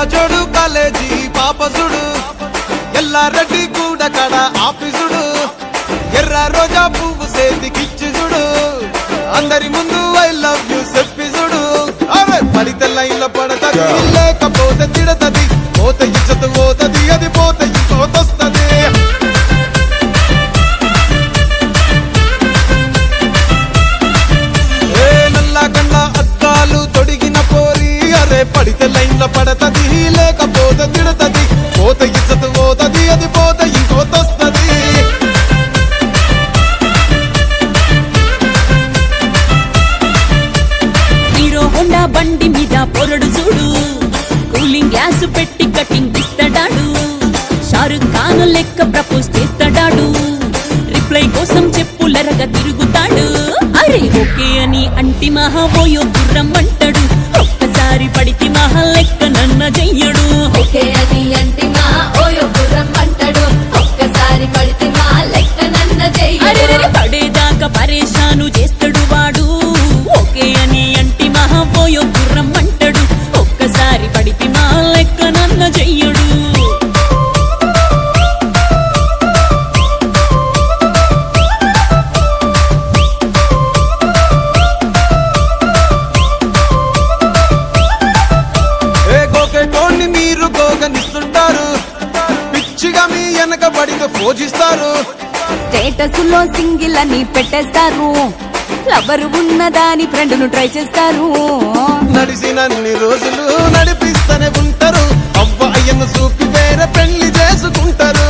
జోడు కాలేజీ పాపసుడు ఎల్లారెడ్డి కూడా కడ ఆఫీసుడు ఎర్ర రోజా పువ్వు సేతికిచ్చి చూడు అందరి ముందు ఐ లవ్ యూ చెప్పి చూడు అవే పడితే లైన్లో పడతది లేకపోతే తిడతది పోత ఇచ్చత పోతది అది పోత ఇంకోతొస్తది నల్లగండ్ల అద్దాలు తొడిగిన పోరి అరే పడితే లైన్లో పడతది లేకపోతే తిడతది పోత ఇచ్చత పోతది అది పోత ఇంకోతొస్తది హీరో హోండా బండి మీద పొరడు చూడు కూలింగ్ గ్లాస్ పెట్టి కటింగ్ ఇస్తాడాడు షారుఖ్ ఖాన్ లెక్క ప్రపోజ్ చేస్తాడాడు రిప్లై కోసం చెప్పులరగా తిరుగుతాడు అరే ఓకే అని అంటి మహా ఓయో గుర్రం అంటాడు ఒక్కసారి పడితే మహా లెక్క నన్న చెయ్యడు ఓకే అని అంటి మా ఓయో గుర్రం అంటాడు ఒక్కసారి పడితే మా లెక్క నన్న చెయ్యడు పడేదాకా పరేషాను చేస్తాడు వాడు ఓకే అని అంటి మహా ఓయో గుర్రం అంటాడు ఒక్కసారి పడితే మా లెక్క నన్న చెయ్యడు మీరు గోగనిస్తుంటారు పిచ్చిగా మీ వెనక పడితే పూజిస్తారు స్టేటస్ లో సింగిల్ అని పెట్టేస్తారు లవరు ఉన్నదాని ఫ్రెండ్ ను ట్రై చేస్తారు నడిచినన్ని రోజులు నడిపిస్తూనే ఉంటారు అవ్వ అయ్యను చూపి వేరే పెళ్లి చేసుకుంటారు